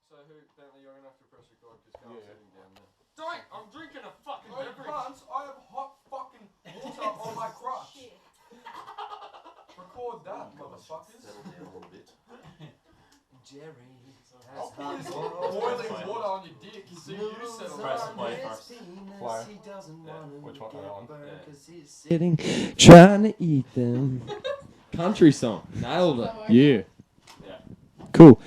So who, Bentley, you're gonna have to press record because Carl's sitting down there. Don't! I'm drinking a fucking beverage! I have hot fucking water on my crotch! Record that, motherfuckers! Settle down a little bit. Jerry has boiling water on your dick. So you settle down. Play first. Play. Which one? That one? Sitting, trying to eat them. Country song. Nailed it. Yeah. Cool.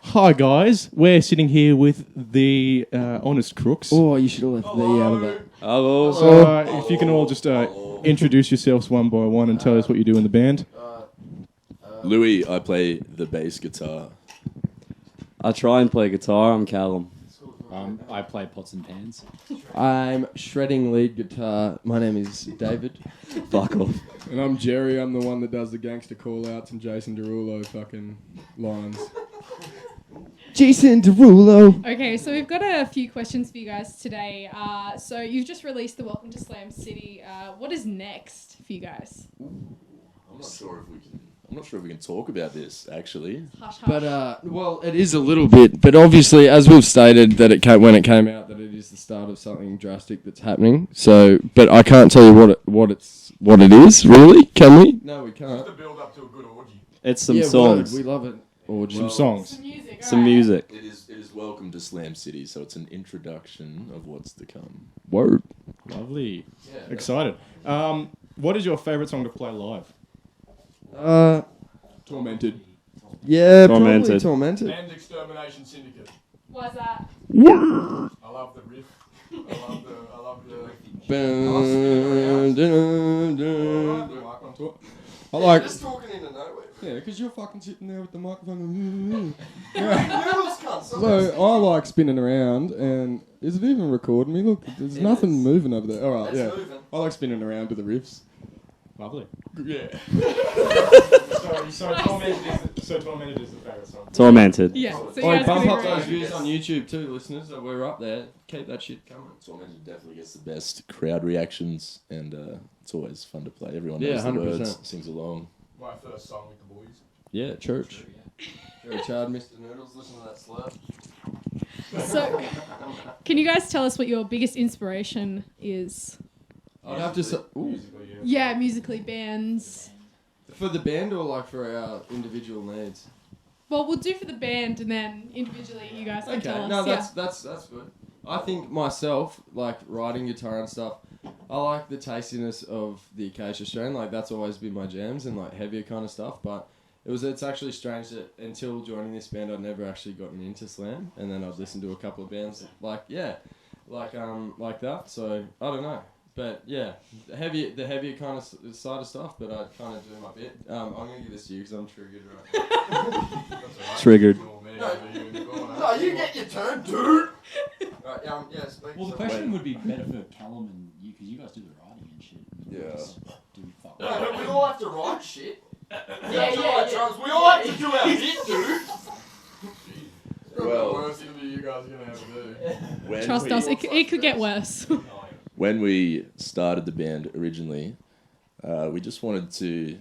Hi guys, we're sitting here with the Honest Crooks. Oh, you should have left the out of that. Hello. So if you can all just introduce yourselves one by one and tell us what you do in the band. Louis, I play the bass guitar. I try and play guitar. I'm Callum. I play pots and pans. I'm shredding lead guitar. My name is David. Fuck off. And I'm Jerry. I'm the one that does the gangster call-outs and Jason Derulo fucking lines. Jason Derulo. Okay, so we've got a few questions for you guys today. So you've just released the Welcome to Slam City. What is next for you guys? I'm not sure if we can talk about this actually. Hush, hush. But, well, it is a little bit. But obviously, as we've stated, that when it came out, that it is the start of something drastic that's happening. So, but I can't tell you what it is, really. Can we? No, we can't. Just to build up to a good orgy. It's some songs. We love it. Or Some songs. Some music. Some alright. music. It is Welcome to Slam City, so it's an introduction of what's to come. Word. Lovely. Yeah, Excited. What is your favourite song to play live? Tormented. Yeah, Tormented. probably Tormented. And Extermination Syndicate. Why's that? I love the riff. I love the Bum, dun, dun. I like... just talking into nowhere. Yeah, because you're fucking sitting there with the microphone. Noodles cunt. So I like spinning around, and is it even recording me? Look, there's nothing moving over there. All right, It's yeah. moving. I like spinning around to the riffs. Lovely. Yeah. So Tormented is the favourite song. Tormented. Yeah. So you Oi, guys bump can up agree. those views on YouTube too, listeners. So we're up there. Keep that shit coming. Tormented definitely gets the best crowd reactions, and it's always fun to play. Everyone Yeah, knows the 100%. words, sings along. My first song with the boys. Yeah, church. Church hard, Mr. Noodles. Listen to that slurp. So, can you guys tell us what your biggest inspiration is? I'd have to say, Musically, Yeah, musically, bands. for the band or like for our individual needs. Well, we'll do for the band, and then individually, you guys can tell us. No, yeah. that's good. I think myself, like writing guitar and stuff, I like the tastiness of the Acacia strain. Like that's always been my jams and like heavier kind of stuff. But it's actually strange that until joining this band, I'd never actually gotten into slam, and then I'd listen to a couple of bands like that. So I don't know. But yeah, the heavier kind of side of stuff, but I kind of do my bit. I'm going to give this to you because I'm triggered right Triggered. No, you get your turn, dude. Right, yeah, speak. Well, the question would be better for Callum and you, because you guys do the writing and shit. Yeah. Do fuck. No, but we all have to write shit. Yeah. Drums. We all have to do our bit, dude. Well- the worst interview you guys are going to have to do. When Trust we- us, it could get worse. When we started the band originally, we just wanted to,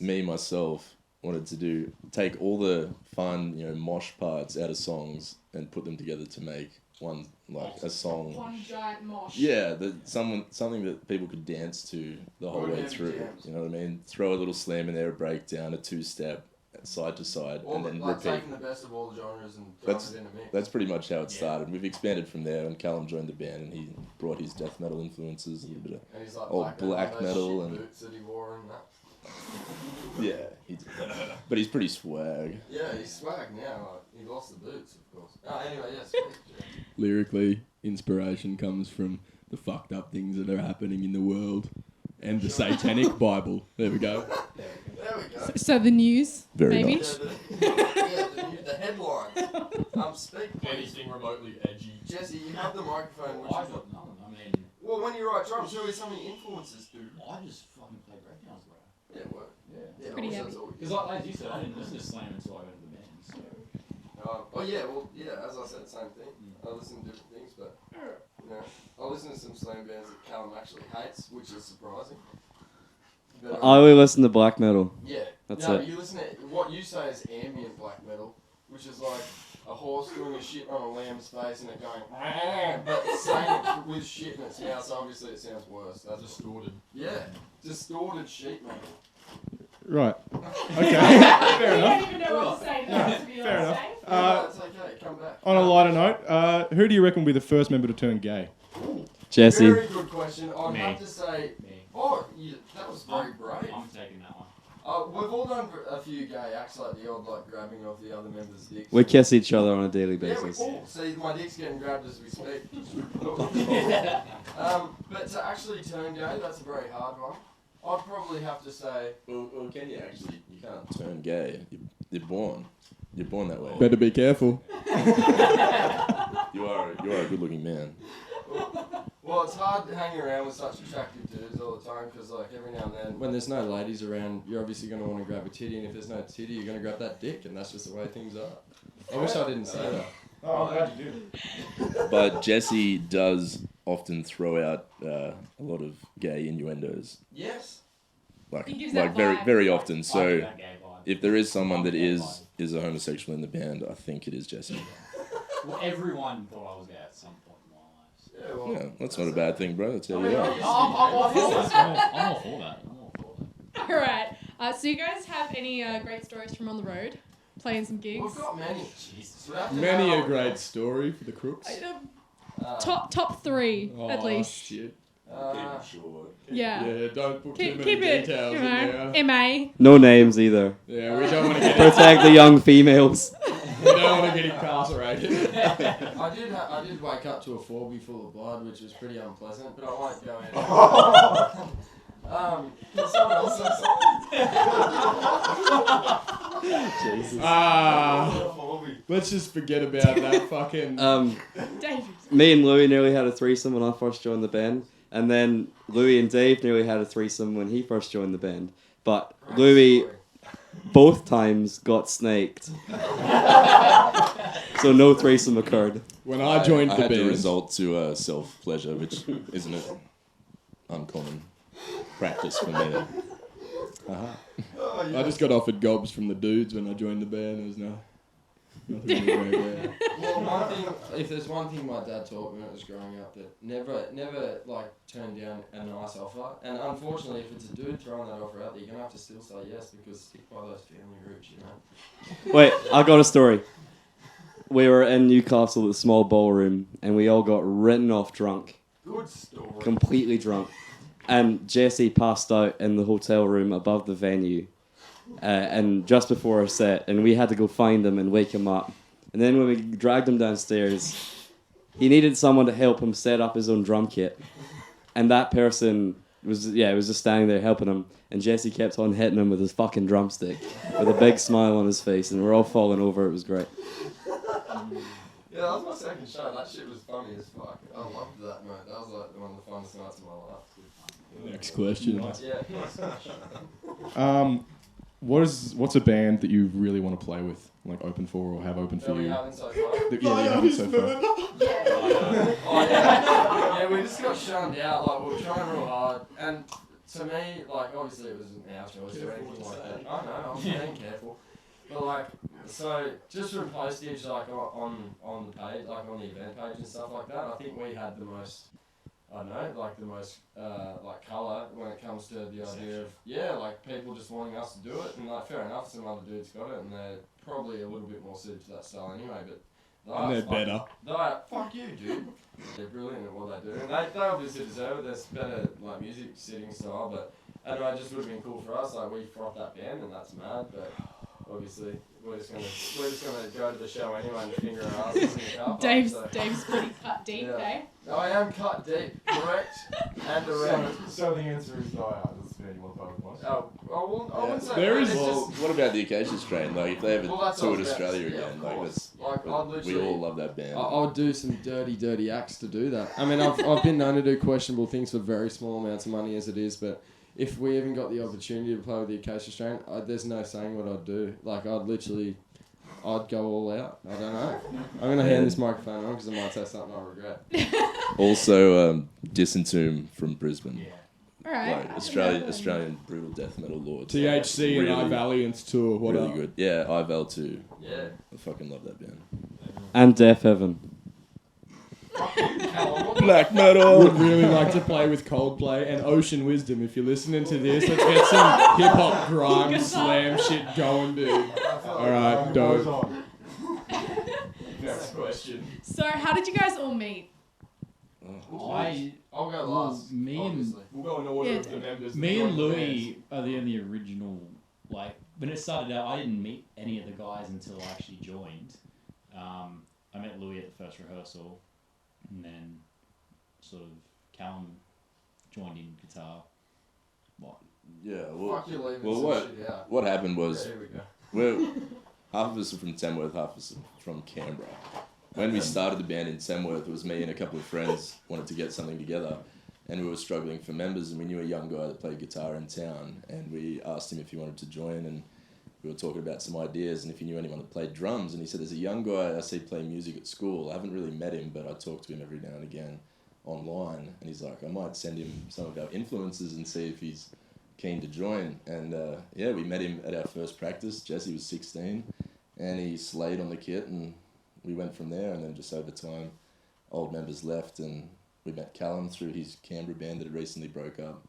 myself, wanted to take all the fun, mosh parts out of songs and put them together to make one, like a song. One giant mosh. Yeah, something that people could dance to the whole way through. jams. You know what I mean? Throw a little slam in there, a breakdown, a two-step, side to side, and then like repeat. taking the best of all the genres and throwing it in a mix. That's pretty much how it started. We've expanded from there, and Callum joined the band, and he brought his death metal influences, a little bit of And he's like old black those metal shit and- boots that he wore and that. yeah. But he's pretty swag. Yeah, he's swag now. Like, he lost the boots, of course. Anyway, yes. Yeah, Lyrically, inspiration comes from the fucked up things that are happening in the world. And the Satanic Bible. There we go. there we go. So the news, Very maybe? nice. The headlines. Speak, please. Anything remotely edgy. Jesse, you have the microphone. Which I is got none. I mean, well, when you write drums, who are some of your influences, dude? I just fucking play breakdowns, bro. Yeah, what? Yeah. Yeah, Pretty also, heavy. that's all we Because do. like, as you said, I didn't listen to Slam until I went to the band, so... As I said, same thing. I listen to different things, but I listen to some slam bands that Callum actually hates, which is surprising. But, I only listen to black metal. yeah, That's no, it. but you listen to what you say is ambient black metal, which is like a horse doing a shit on a lamb's face and it going, but saying it with shit in its mouth, so obviously it sounds worse. That's Distorted. Yeah, distorted sheep, man. Right. Okay. Fair I enough. don't even know what to say now, to be Fair honest. enough. No, it's okay, come back. On a lighter note, who do you reckon will be the first member to turn gay? Jesse. Very good question. I'd Me. have to say, Me. that was very brave. I'm taking that one. We've all done a few gay acts, like the odd like grabbing off the other members' dicks. We kiss each other on a daily Yeah, we basis. all see my dick's getting grabbed as we speak. But to actually turn gay, that's a very hard one. I'd probably have to say, Well, can you actually? You can't turn gay. You're born. You're born that way. Better be careful. You are a good-looking man. well, it's hard to hang around with such attractive dudes all the time because like every now and then. When there's no ladies around, you're obviously going to want to grab a titty, and if there's no titty, you're going to grab that dick, and that's just the way things are. I wish I didn't say that. Oh, I'm glad you did. But Jesse does often throw out a lot of gay innuendos, Yes. like He gives that very vibe. very often. I get So that gay vibe. if there is someone that I'm is a homosexual in the band, I think it is Jesse. Well, everyone thought I was gay at some point in my life. So. Yeah, well, Yeah, that's not a bad thing, bro. That's how you are. I'm all for that. I'm all for that. All right. So you guys have any great stories from on the road, playing some gigs? we've got many. Jesus. We have to Many know- a great story for the Crooks. Top three at Oh, least. shit. Sure. Yeah. Yeah, don't put too Keep many it, details you in know, there. MA. No names either. Yeah, we don't want to get Protect the young females. we don't want to get incarcerated. I did wake up to a 4B full of blood, which was pretty unpleasant, but I won't go into can someone else say something? Let's just forget about that fucking. David. Me and Louis nearly had a threesome when I first joined the band, and then Louis and Dave nearly had a threesome when he first joined the band. But Louis both times got snaked, so no threesome occurred. When I joined I the had to band, resort to self-pleasure, which isn't an uncommon practice for me. I just got offered gobs from the dudes when I joined the band. There was nothing really great there. Well, one thing, if there's one thing my dad taught me when I was growing up, that never like turn down a nice offer. And unfortunately, if it's a dude throwing that offer out there, you're gonna have to still say yes because stick by those family roots, you know. Wait, I got a story. We were in Newcastle at the small ballroom, and we all got written off drunk, Good story. completely drunk. And Jesse passed out in the hotel room above the venue, and just before our set, and we had to go find him and wake him up. And then when we dragged him downstairs, he needed someone to help him set up his own drum kit, and that person was just standing there helping him. And Jesse kept on hitting him with his fucking drumstick, with a big smile on his face, and we're all falling over. It was great. Yeah, that was my second show. That shit was funny as fuck. I loved that, mate. That was like one of the funnest nights of my life. Next question. Yeah. What's a band that you really want to play with, like open for or have open for That we you? haven't so far. Yeah, you haven't so far. Oh, yeah, we just got shunned out. Like, we were trying real hard. And to me, like, obviously it wasn't our choice or anything like that. I know, I'm being careful. But, like, so just from postage, like, on the page, like, on the event page and stuff like that, I think we had the most, I don't know, like, the most, like, colour when it comes to the idea of, yeah, like, people just wanting us to do it. And, like, fair enough, some other dudes got it, and they're probably a little bit more suited to that style anyway, but And they're better. fuck you, dude. They're brilliant at what they do. And they obviously deserve it. There's better like music sitting style, but I don't know, it just would have been cool for us. Like we froth that band and that's mad, but obviously we're just gonna go to the show anyway and finger our asses in the car park, so. Dave's pretty cut deep, Yeah. eh? I am cut deep, correct and direct. So the answer is no. That's fair. You want both of us? Oh, I wouldn't say There that, is- it's Well, just, what about the Acacia Strain? Like, if they ever Well, that's what I toured was about to Australia say, yeah, again, of like course. that's Like, I'd we literally- all love that band. I'll do some dirty acts to do that. I mean, I've been known to do questionable things for very small amounts of money as it is, but if we even got the opportunity to play with the Acacia Strain, there's no saying what I'd do. Like, I'd go all out. I don't know. I'm going to hand this microphone on because I might say something I regret. Also, Disentomb from Brisbane. Yeah. Alright. Like Australian brutal death metal lords. THC and Really- iValiance tour. What really up? good. Yeah, IVAL too. Yeah. I fucking love that band. And Death Heaven. Black metal. Would really like to play with Coldplay and Ocean Wisdom. If you're listening to this, let's get some hip hop, grime, slam shit going, dude. All right, dope. Next question. So, how did you guys all meet? I'll go last. We'll go in order of the members. Me and Louis are the only original. Like when it started out, I didn't meet any of the guys until I actually joined. I met Louis at the first rehearsal, and then sort of Callum joined in guitar. What? Yeah. Fuck you leaving Well, some shit out. what happened was There we go. we're half of us are from Tamworth, half of us are from Canberra. When we started the band in Tamworth, it was me and a couple of friends wanted to get something together, and we were struggling for members, and we knew a young guy that played guitar in town, and we asked him if he wanted to join, and we were talking about some ideas, and if he knew anyone that played drums, and he said, there's a young guy I see play music at school. I haven't really met him, but I talk to him every now and again online, and he's like, I might send him some of our influences and see if he's keen to join. And yeah, we met him at our first practice. Jesse was 16, and he slayed on the kit, and we went from there. And then just over time, old members left, and we met Callum through his Canberra band that had recently broke up,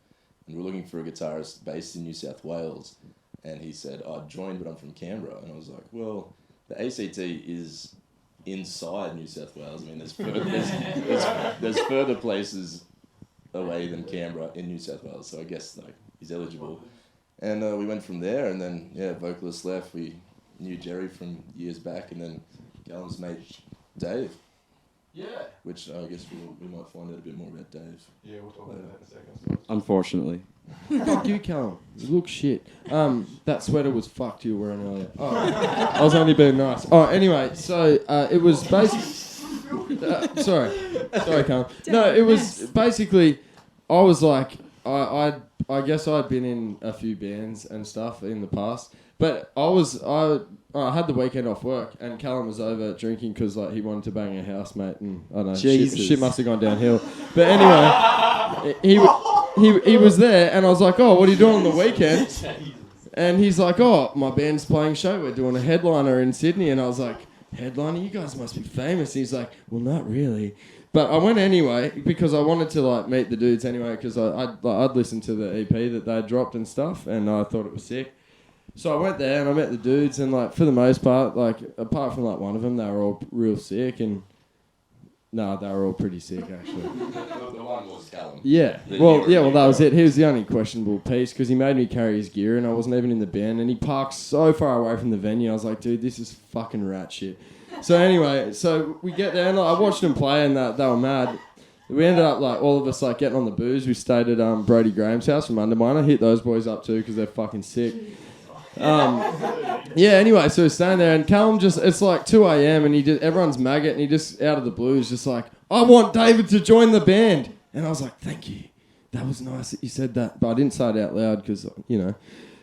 and we were looking for a guitarist based in New South Wales, and he said, I joined, but I'm from Canberra. And I was like, well, the ACT is inside New South Wales. I mean, there's further places away than Canberra in New South Wales, so I guess like he's eligible. And we went from there, and then yeah, vocalist left. We knew Jerry from years back, and then Callum's mate Dave, Yeah. which I guess we might find out a bit more about Dave. Yeah, we'll talk about that in a second. Unfortunately. Fuck you, Callum. You look shit. That sweater was fucked you were wearing earlier. Oh, I was only being nice. Oh, anyway, so it was basically... sorry, Callum. No, it was basically... I was like... I guess I'd been in a few bands and stuff in the past, but I had the weekend off work, and Callum was over drinking because like he wanted to bang a housemate, and I don't know, shit must have gone downhill. But anyway, he was there, and I was like, oh, what are you doing on the weekend? And he's like, oh, my band's playing a show. We're doing a headliner in Sydney. And I was like, headliner? You guys must be famous. And he's like, well, not really. But I went anyway because I wanted to like meet the dudes anyway because I'd listened to the EP that they dropped and stuff, and I thought it was sick. So I went there and I met the dudes, and like for the most part, like apart from like one of them, they were all real sick, and no, they were all pretty sick actually. The one was Callum. Yeah, well, that was it. He was the only questionable piece because he made me carry his gear, and I wasn't even in the band, and he parked so far away from the venue. I was like, dude, this is fucking rat shit. So anyway, so we get there, and like, I watched them play, and they were mad. We ended up like all of us like getting on the booze. We stayed at Brody Graham's house from Underminer. Hit those boys up too because they're fucking sick. Yeah, anyway, so we're standing there, and Callum it's like 2 a.m. and everyone's maggot, and he just out of the blue is just like, I want David to join the band. And I was like, thank you. That was nice that you said that. But I didn't say it out loud because, you know.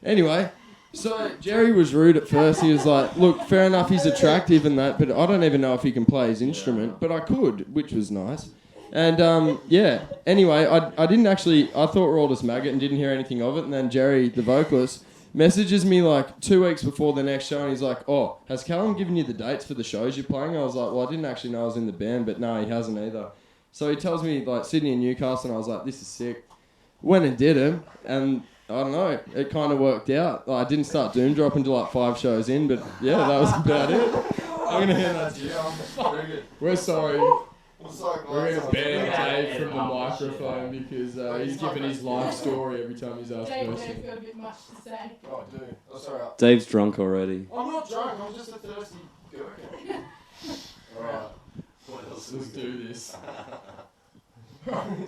Anyway, so Jerry was rude at first. He was like, look, fair enough, he's attractive and that, but I don't even know if he can play his instrument. But I could, which was nice. And, yeah, anyway, I didn't actually, I thought we were all just maggot and didn't hear anything of it. And then Jerry, the vocalist, messages me like 2 weeks before the next show, and he's like, oh, has Callum given you the dates for the shows you're playing? I was like, well, I didn't actually know I was in the band, but no, he hasn't either. So he tells me like Sydney and Newcastle, and I was like, this is sick. Went and did him, and I don't know, it kind of worked out. Like, I didn't start Doom Drop until like 5 shows in, but yeah, that was about it. I'm going to hand that to you. We're sorry. We're going to ban Dave from the microphone because he's given his life story every time he's asked a question. Dave's got a bit much to say. Oh, dude. Oh, sorry. Dave's drunk already. I'm not drunk. I'm just a thirsty gherkin. Alright. What else? Let's do this.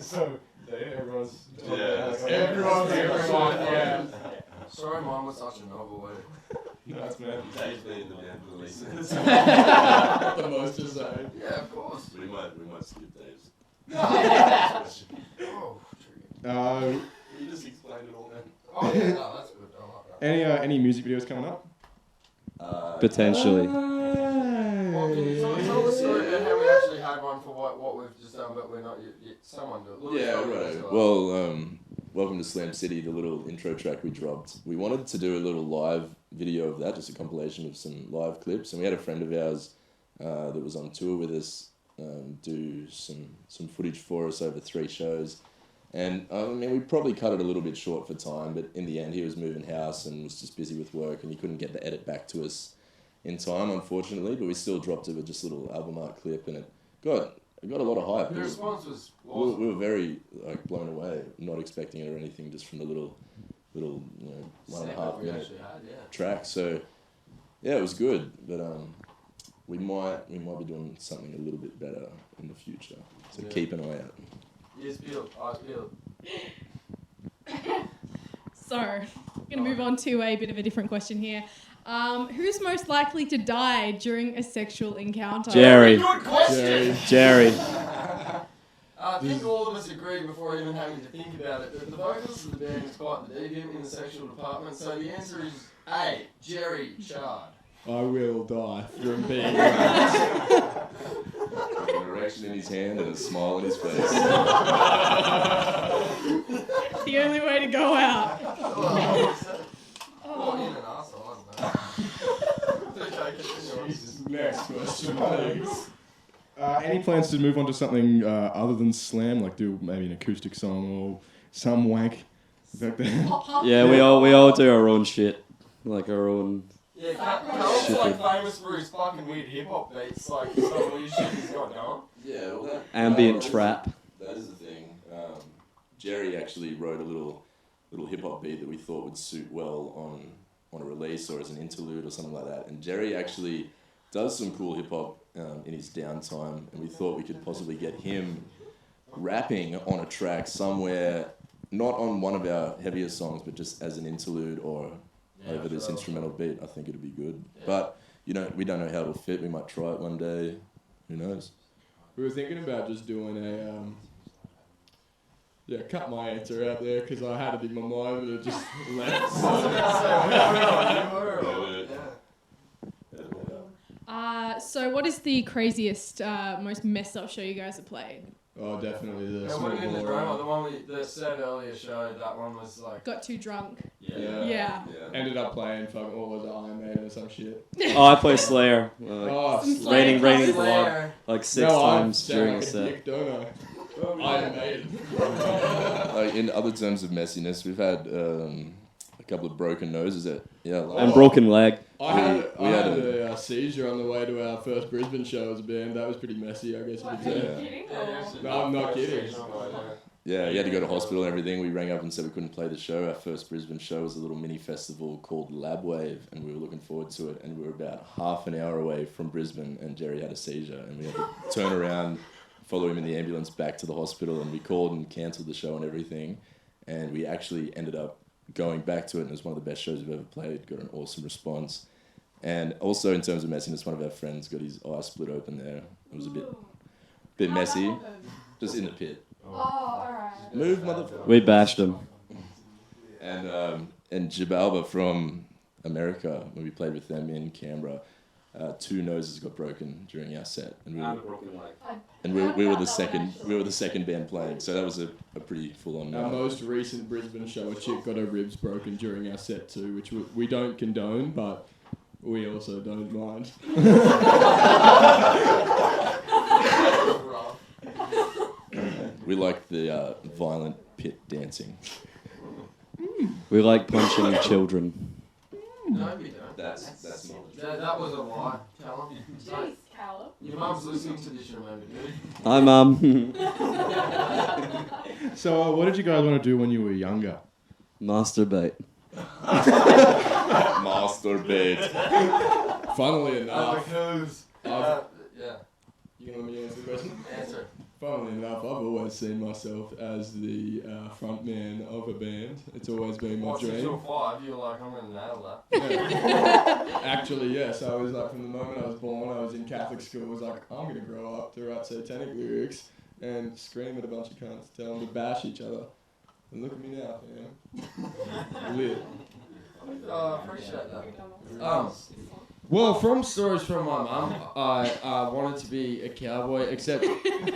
So, yeah, everyone's... Everyone's yeah. Sorry, mine was such a novel way. Nice, man. Dave's been in the band for the least. Not the most to say. Yeah, of course. We might skip Dave's. Oh, You just explained it all then. oh yeah, no, that's good. I like that. Any music videos coming up? Potentially. Well, can you tell the story about how we actually had one for what we've just done, but we're not yet. Someone do it. Yeah, right. Well, welcome to Slam City, the little intro track we dropped. We wanted to do a little live video of that, just a compilation of some live clips, and we had a friend of ours that was on tour with us do some footage for us over 3 shows. And I mean, we probably cut it a little bit short for time, but in the end he was moving house and was just busy with work, and he couldn't get the edit back to us in time, unfortunately, but we still dropped it with just a little album art clip, and it got a lot of hype. The response was We awesome. were very blown away, not expecting it or anything, just from the little 1.5 minute track. So yeah, it was good, but we might be doing something a little bit better in the future. So keep an eye out. Yes, Bill. Eyes peeled. So, I'm going to move on to a bit of a different question here. Who's most likely to die during a sexual encounter? Jerry. Good question. Jerry. I think all of us agree before even having to think about it that the vocalist of the band is quite the deviant in the sexual department. So the answer is A. Jerry Chard. I will die from being. An erection in his hand and a smile on his face. The only way to go out. Or in an arsehole, I don't know. Okay, continue. Next question, please. Any plans to move on to something other than slam, like do maybe an acoustic song or some wank like that? Yeah, we all do our own shit, like our own. Yeah, Carl's like famous for his fucking weird hip hop beats, like some weird shit he's got going. Yeah, well that Ambient that is- trap. That is the thing. Jerry actually wrote a little hip hop beat that we thought would suit well on a release or as an interlude or something like that. And Jerry actually does some cool hip hop in his downtime, and we thought we could possibly get him rapping on a track somewhere, not on one of our heavier songs, but just as an interlude or over this instrumental beat. I think it'd be good. Yeah. But we don't know how it'll fit. We might try it one day. Who knows? We were thinking about just doing a cut my answer out there because I had it in my mind but it just left. So what is the craziest, most messed up show you guys have played? Oh, definitely the Yeah, small when in the ball drama, round. the one that said earlier showed, that one was like... Got too drunk. Yeah. Ended up playing fucking, what was it, Iron Maiden or some shit. Oh, I play Slayer. Oh, Slayer raining covers. blood like 6 times during a set. Dick, don't I? Iron Maiden. Like in other terms of messiness, we've had a couple of broken noses And broken leg. I had We had a seizure on the way to our first Brisbane show as a band. That was pretty messy, I guess you could say. No, I'm not kidding. Yeah, he had to go to hospital and everything. We rang up and said we couldn't play the show. Our first Brisbane show was a little mini festival called Lab Wave, and we were looking forward to it. And we were about half an hour away from Brisbane, and Jerry had a seizure, and we had to turn around, follow him in the ambulance back to the hospital, and we called and cancelled the show and everything. And we actually ended up going back to it, and it was one of the best shows we've ever played. Got an awesome response. And also in terms of messiness, one of our friends got his eye split open there. It was a bit messy, just in the pit. Oh, alright. Move, motherfucker. We bashed him. And Jibalba from America, when we played with them in Canberra, 2 noses got broken during our set, and we were the second band playing, so that was a pretty full on. Our most recent Brisbane show, a chick got her ribs broken during our set too, which we don't condone, but we also don't mind. We like the violent pit dancing. We like punching children. No, we don't. That's not. That was a lie. Callum. Jeez, Callum. Your mum's listening to this, remember, dude. Hi, Mum. So, what did you guys want to do when you were younger? Masturbate. Masturbate. Funnily enough, Yeah. you can let me answer the question. Answer. Funnily enough, I've always seen myself as the front man of a band. It's always been my Well, since you were dream. 5, you were like, I'm going to nail Yeah. Actually, yes. I was like, from the moment I was born, I was in Catholic school. I was like, I'm going to grow up to write satanic lyrics and scream at a bunch of cunts, tell them to bash each other. And look at me now, Lit. that. Oh, I appreciate that. Well, from stories from my mum, I wanted to be a cowboy, except,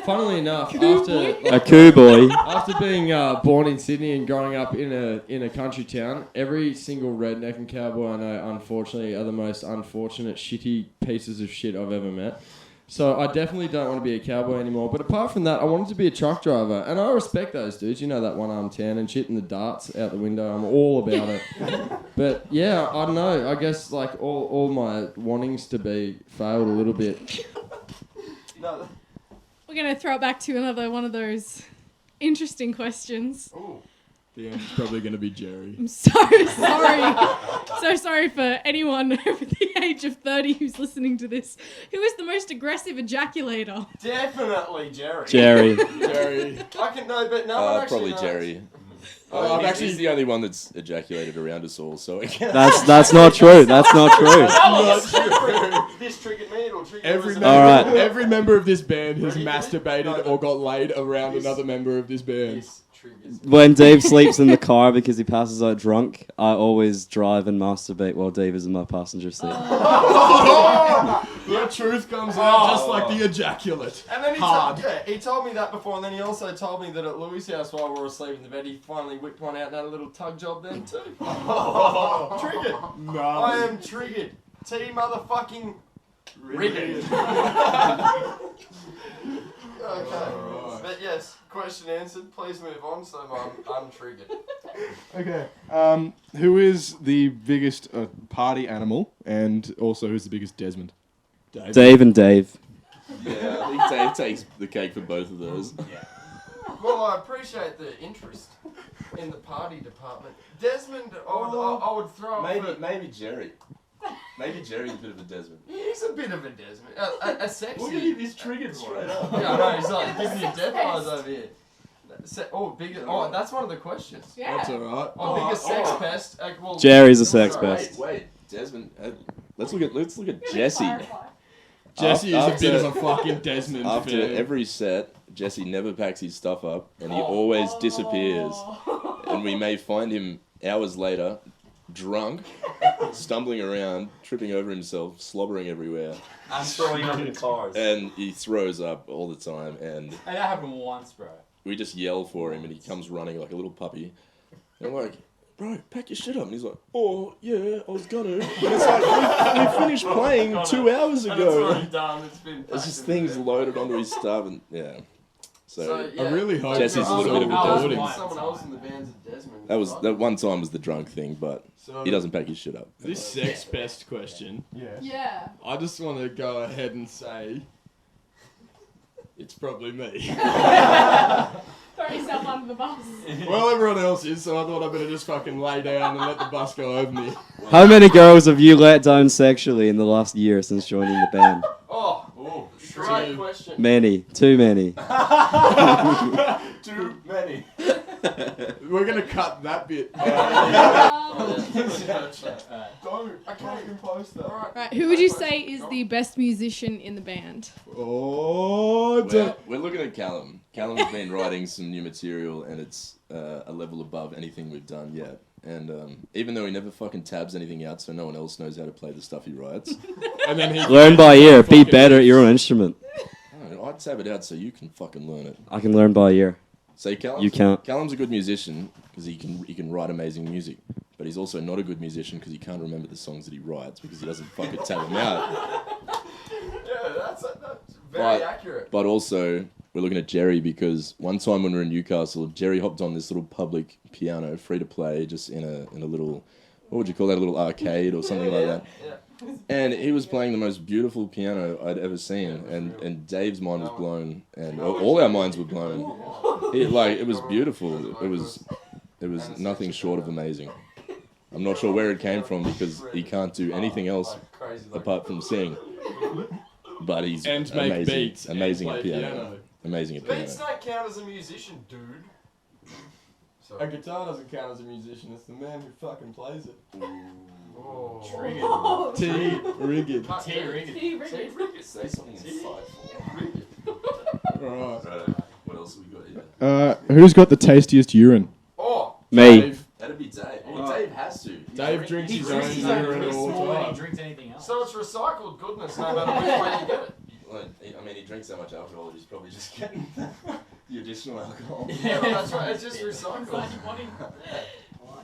funnily enough, A coo boy. after being born in Sydney and growing up in a country town, every single redneck and cowboy I know, unfortunately, are the most unfortunate, shitty pieces of shit I've ever met. So I definitely don't want to be a cowboy anymore. But apart from that, I wanted to be a truck driver. And I respect those dudes. You know, that one-armed tan and shit and the darts out the window. I'm all about it. But yeah, I don't know. I guess like all my wantings to be failed a little bit. We're going to throw it back to another one of those interesting questions. The answer's probably going to be Jerry. I'm so sorry. So sorry for anyone over the age of 30 who's listening to this. Who is the most aggressive ejaculator? Definitely Jerry. Jerry. Jerry. I can know, but no one actually Probably knows. Jerry. I've He's the only one that's ejaculated around us all, so That's not true. That's not true. This triggered me, it'll trigger Every the member, All right. every member of this band has masturbated or got laid around another member of this band. This triggers. When Dave sleeps in the car because he passes out drunk, I always drive and masturbate while Dave is in my passenger seat. The truth comes out just like the ejaculate. And then Hard. he told me that before, and then he also told me that at Louis' house while we were asleep in the bed, he finally whipped one out and had a little tug job then too. Triggered. No. I am triggered. T motherfucking rigged. Okay. But yes, question answered. Please move on so I'm triggered. Okay. Who is the biggest party animal, and also who's the biggest Desmond? Dave and Dave. yeah, I think Dave takes the cake for both of those. Well, I appreciate the interest in the party department. Desmond, I would throw up Maybe Jerry. Maybe Jerry's a bit of a Desmond. He's a bit of a Desmond. A sexy. Look at him, he's triggered straight up. Yeah, I know, he's like giving you death eyes over here. That's one of the questions. Yeah. That's alright. Biggest sex pest. Well, Jerry's a sex pest. Wait, Desmond. Let's look at Jesse. Jesse is a After- bit of a fucking Desmond After fan. every set, Jesse never packs his stuff up, and he always disappears. And we may find him hours later, drunk, stumbling around, tripping over himself, slobbering everywhere, I'm throwing up guitars. and he throws up all the time. And Hey, that happened once, bro. we just yell for him, and he comes running like a little puppy. And I'm like, bro, pack your shit up. And he's like, oh, yeah, I was gonna. And it's like, we finished playing 2 hours And it's ago. already done. It's been. It's just things loaded onto his stuff, and yeah. So I really hope Jesse's a little bit of a Desmond. Desmond. Someone else in the band's a Desmond. that one time was the drunk thing, but So he doesn't pack his shit up. this sex pest question, Yeah. I just want to go ahead and say it's probably me. Throw yourself under the bus. Well, everyone else is, so I thought I better just fucking lay down and let the bus go over me. How many girls have you let down sexually in the last year since joining the band? Great question. Many. Too many. Too many. We're gonna cut that bit. Don't. I can't even post that. Alright. Right, who would you say is the best musician in the band? Oh, We're looking at Callum. Callum's been writing some new material, and it's a level above anything we've done yet. And even though he never fucking tabs anything out, so no one else knows how to play the stuff he writes, and then he Learn by ear. Be better at your own instrument. I tab it out so you can fucking learn it. I can learn by ear. Say Callum. You can't. Callum's a good musician because he can write amazing music, but he's also not a good musician because he can't remember the songs that he writes because he doesn't fucking tab them out. Yeah, that's very accurate. But also, we're looking at Jerry because one time when we were in Newcastle, Jerry hopped on this little public piano, free to play, just in a little, what would you call that, a little arcade or something like that. Yeah. And he was playing the most beautiful piano I'd ever seen, and Dave's mind was blown, and all our minds were blown. It was beautiful. It was nothing short of amazing. I'm not sure where it came from because he can't do anything else apart from sing. But he's and make amazing, beats, amazing and at play piano. Amazing at piano. Beats don't count as a musician, dude. A guitar doesn't count as a musician. It's the man who fucking plays it. Oh. T. Rigged. T. Rigged. Say something insightful. Alright. What else have we got here? Who's got the tastiest urine? Oh. Me. Dave. That'd be Dave. Dave has to. Dave drinks He his drinks own his own urine piss all more the than he time. drinks anything else. So it's recycled goodness, no matter which way you get it. Well, I mean, he drinks so much alcohol that he's probably just getting the additional alcohol. Yeah, well, that's right. It's just recycled.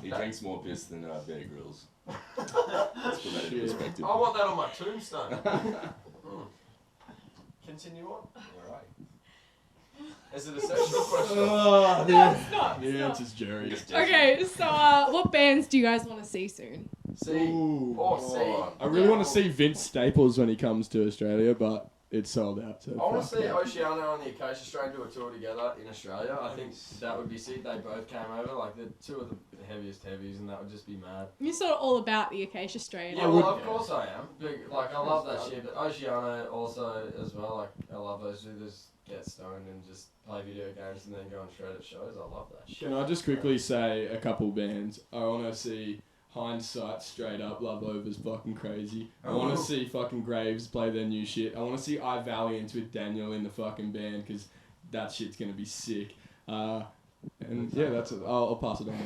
He drinks more piss than Bear Grylls. Let's put that in perspective. I want that on my tombstone. Continue on. Alright. Is it a sexual question? The answer's Jerry. Okay, so what bands do you guys want to see soon? See. Or see. I really want to see Vince Staples when he comes to Australia, but it's sold out. So I want to fuck see that. Oceano and the Acacia Strain do a tour together in Australia. I think that would be sick. They both came over, like the two of the heaviest heavies, and that would just be mad. You're sort of all about the Acacia Strain. Yeah, well, of course I am. Like, I love that shit, but Oceano also as well. Like, I love those two. Just get stoned and just play video games and then go and shred at shows. I love that shit. Can I just quickly say a couple bands? I want to see Hindsight straight up. Love Over's fucking crazy. I want to see fucking Graves play their new shit. I want to see iValiant with Daniel in the fucking band because that shit's gonna be sick. And yeah, that's it. I'll pass it on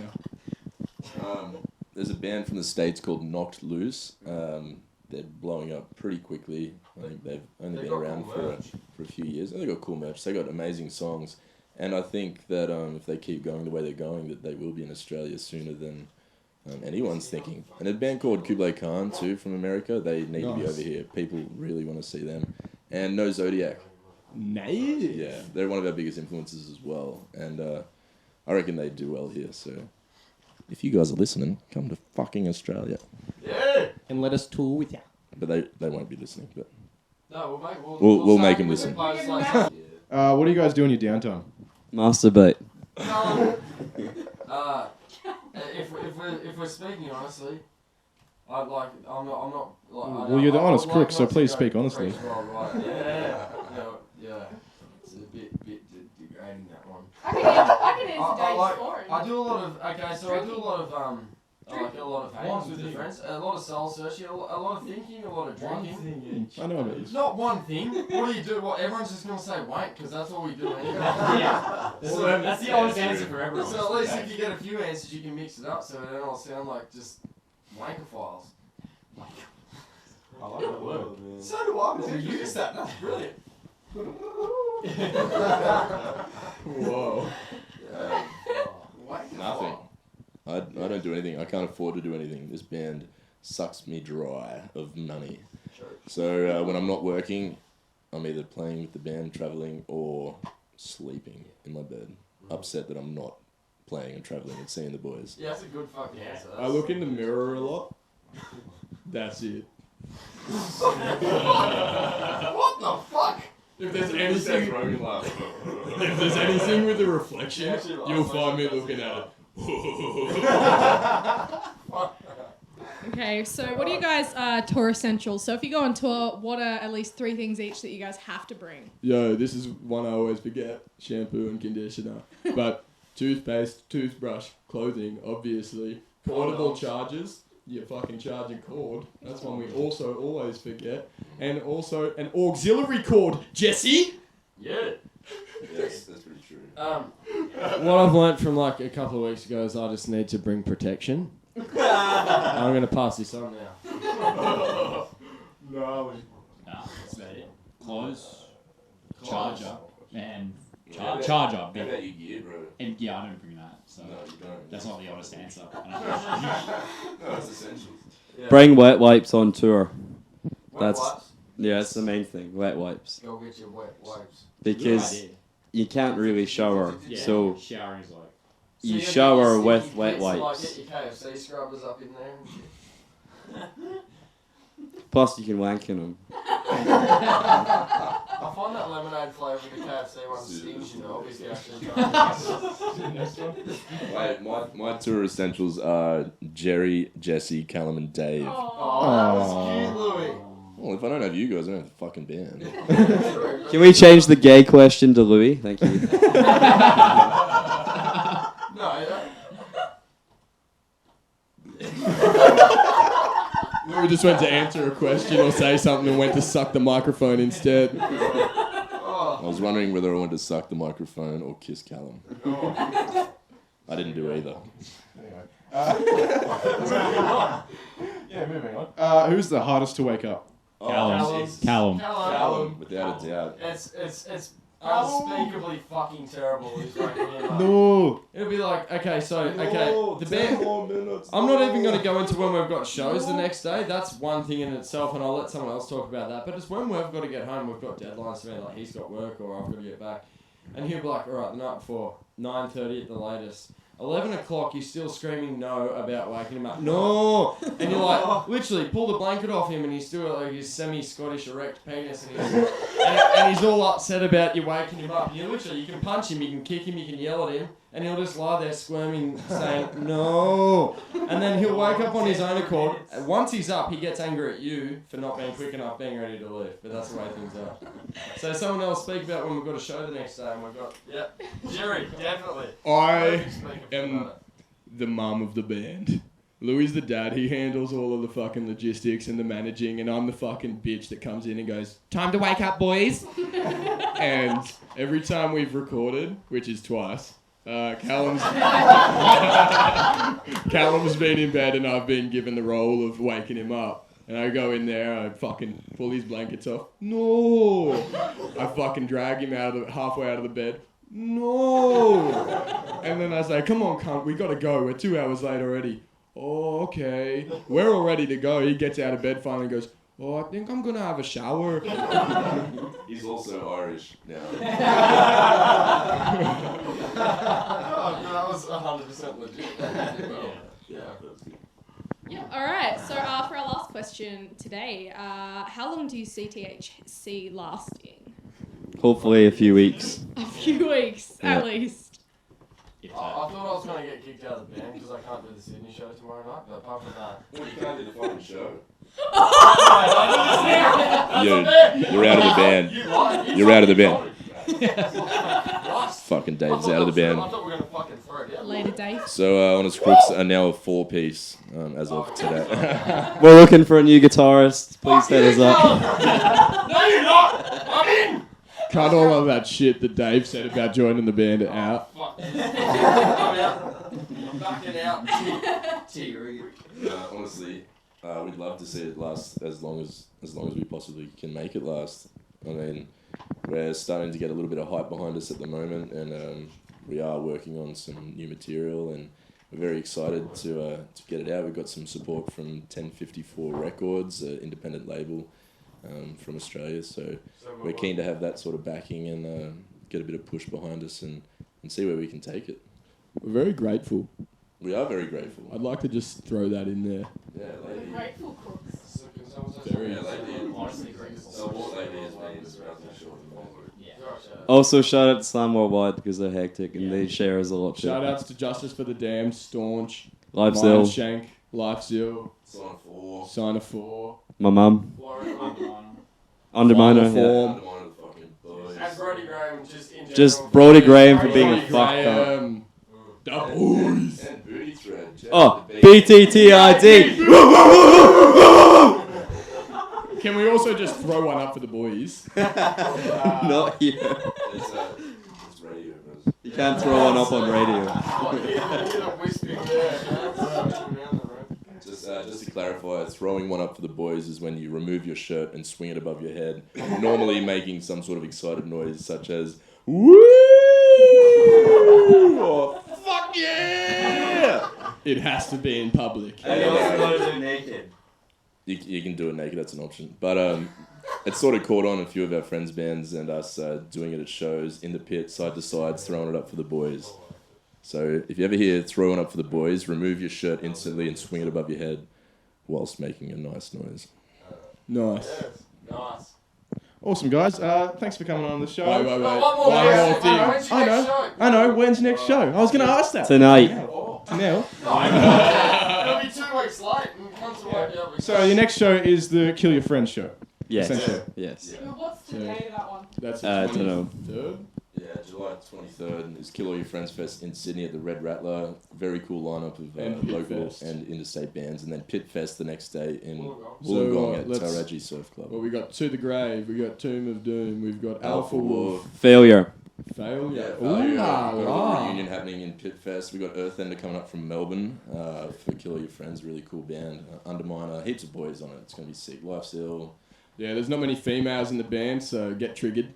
now. There's a band from the States called Knocked Loose. They're blowing up pretty quickly. I think they've only been around for a few years. And they got cool merch. They got amazing songs. And I think that if they keep going the way they're going, that they will be in Australia sooner than anyone's thinking. And a band called Kublai Khan too from America. They need to be over here. People really want to see them. And No Zodiac. Nice. Yeah, they're one of our biggest influences as well. And I reckon they do well here. So if you guys are listening, come to fucking Australia. Yeah. And let us tour with you. But they won't be listening. But No, We'll say make 'em we listen. can post, like, What do you guys do in your downtime? Masturbate. if we're speaking honestly, I'm not like. Well, you're the Honest I would Crooks, so not to please go speak honestly. preach worldwide. Yeah. It's a bit degrading, that one. I can answer I Dave's for I do a lot of I do a lot of I like a lot of hangs with the friends, a lot of soul searching, a lot of thinking, a lot of drinking. I know about this. Not one thing. What do you do? What everyone's just gonna say wank because that's all we do anyway. Yeah. So that's the honest answer for everyone. So at least if you get a few answers, you can mix it up so they don't all sound like just wanker-files. I like that word. So do I. We'll use that. That's brilliant. Whoa. nothing. I don't do anything. I can't afford to do anything. This band sucks me dry of money. So when I'm not working, I'm either playing with the band, traveling, or sleeping in my bed. Upset that I'm not playing and traveling and seeing the boys. Yeah, that's a good fucking answer. I look in the mirror a lot. That's it. What the fuck? If there's anything, if there's anything with a reflection, you'll find me looking at it. Okay, so what do you guys tour essentials? So if you go on tour, what are at least 3 things each that you guys have to bring? Yo, this is one I always forget. Shampoo and conditioner. But toothpaste, toothbrush, clothing, obviously. Portable chargers. Your fucking charging cord. That's one we also always forget. And also an auxiliary cord, Jesse! Yeah. Yes, that's pretty true. What I've learnt from like a couple of weeks ago is I just need to bring protection. I'm going to pass this on now. Nah, that's about it. Clothes, charger, and charger. How about your gear, bro? And yeah, I don't bring that. So No, you don't. that's not the honest answer. No, it's essential. Yeah. Bring wet wipes on tour. Wet That's wipes. yeah, it's the main thing. Wet wipes Go get your wet wipes. because you can't really shower, Yeah, so showering is like. you get your shower stinky with bits wet and, like, wipes. get your KFC scrubbers up in there. And shit. Plus, you can wank in them. I find that lemonade flavour in the KFC one stings, you know. Obviously, actually. Wait, my tour essentials are Jerry, Jesse, Callum, and Dave. Oh, that was cute, Louis. Well, if I don't have you guys, I don't have the fucking band. Can we change the gay question to Louis? Thank you. No, We just went to answer a question or say something and went to suck the microphone instead. I was wondering whether I wanted to suck the microphone or kiss Callum. I didn't do either. Yeah, moving on. Who's the hardest to wake up? Callum. Jesus. Callum. Callum. Without a doubt. It's unspeakably fucking terrible. He's waking me up. No. It'll be like, okay, the band. I'm not even going to go into when we've got shows the next day. That's one thing in itself, and I'll let someone else talk about that. But it's when we've got to get home, we've got deadlines to meet, like he's got work or I've got to get back. And he'll be like, all right, the night before, 9:30 at the latest. 11 o'clock, you're still screaming no about waking him up. No! And you're like, literally, pull the blanket off him and he's still like his semi-Scottish erect penis and he's all upset about you waking him up. You literally, you can punch him, you can kick him, you can yell at him, and he'll just lie there squirming, saying, no! And then he'll wake up on his own accord. And once he's up, he gets angry at you for not being quick enough, being ready to leave. But that's the way things are. So someone else speak about when we've got a show the next day and we've got... Yep. Jerry, definitely. I Speak am about it. the mum of the band. Louis the dad, he handles all of the fucking logistics and the managing, and I'm the fucking bitch that comes in and goes, time to wake up, boys. And every time we've recorded, which is twice, Callum's been in bed and I've been given the role of waking him up. And I go in there, I fucking pull his blankets off. No! I fucking drag him halfway out of the bed. No! And then I say, come on, cunt, we gotta go. We're 2 hours late already. Oh, okay. We're all ready to go. He gets out of bed finally and goes, oh, I think I'm gonna have a shower. He's also Irish now. Oh, that was 100% legit. Yeah. Yep. All right. So for our last question today, how long do you see THC lasting? Hopefully a few weeks. A few weeks, at least. If I thought I was going to get kicked out of the band because I can't do the Sydney show tomorrow night, but apart from that... Well, you can't do the fucking show. You're out of the band. You're out of the band. What? Fucking Dave's out of the band. I thought we were going to fucking throw it out. Later, Dave. So, Honest Crooks are now a 4-piece as of today. We're looking for a new guitarist. Please hit us up. No, you're not! I'm in! Cut all of that shit that Dave said about joining the band out. Fuck. I'm out. I'm backing out. Honestly, we'd love to see it last as long as we possibly can make it last. I mean, we're starting to get a little bit of hype behind us at the moment, and we are working on some new material, and we're very excited to get it out. We've got some support from 1054 Records, an independent label from Australia, so we're keen to have that sort of backing and get a bit of push behind us and see where we can take it. We're very grateful. We are very grateful. I'd like to just throw that in there. Yeah, lady. Grateful Crooks. Very. Yeah, lady. Honestly grateful. So what lady has been is rather short. Also, shout out to Slam Worldwide because they're hectic and they share us a lot too. Shout outs to Justice for the Damned, Staunch, Live Mind Still, Shank, Life Still, Sign of 4, my mum, Underminer. Underminer, yeah. Form. And Brody Graham, just in general. Just Brody Graham for being a fuck up. Graham, the boys. And Booty Thread. Oh, BTTID! Can we also just throw one up for the boys? Not here. It's radio, bro. You can't throw one up on radio. Just to clarify, throwing one up for the boys is when you remove your shirt and swing it above your head, normally making some sort of excited noise such as woo or fuck yeah. It has to be in public. And you also gotta do naked. You can do it naked, that's an option. But it's sort of caught on a few of our friends' bands and us doing it at shows, in the pit, side to sides, throwing it up for the boys. So if you ever hear throwing up for the boys, remove your shirt instantly and swing it above your head whilst making a nice noise. Nice. Nice. Awesome, guys. Thanks for coming on the show. Wait. One more thing. I know. When's your next show? I was going to ask that. Tonight. Now. It'll be 2 weeks late and comes away. So your next show is the Kill Your Friends show. Yes. Essentially. Yes. What's the date of that one? That's I don't know. 23rd. Yeah, July 23rd is Kill All Your Friends Fest in Sydney at the Red Rattler. Very cool lineup of And Pit local Fest. and interstate bands. And then Pit Fest the next day in Wollongong. Wollongong So, at let's- Taraji Surf Club. Well, we got To the Grave, we got Tomb of Doom, we've got Alpha Wolf, Failure. Fail, yeah. Ooh Ooh la la Got a la. reunion happening in Pitfest. We got Earthender coming up from Melbourne for Kill All Your Friends. Really cool band. Underminer, heaps of boys on it. It's gonna be sick. Life's ill. Yeah, there's not many females in the band, so get triggered.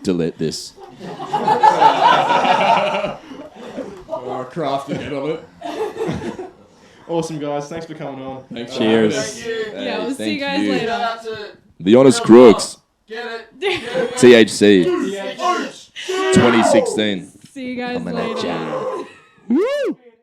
Delete this. Crafting it on it. Awesome, guys. Thanks for coming on. Thanks for Cheers. having us. Yeah, we'll see you thank guys you. later. Shout out to The Honest Crooks. Get it. THC. 2016. 2016. See you guys Coming at later. ya. Woo!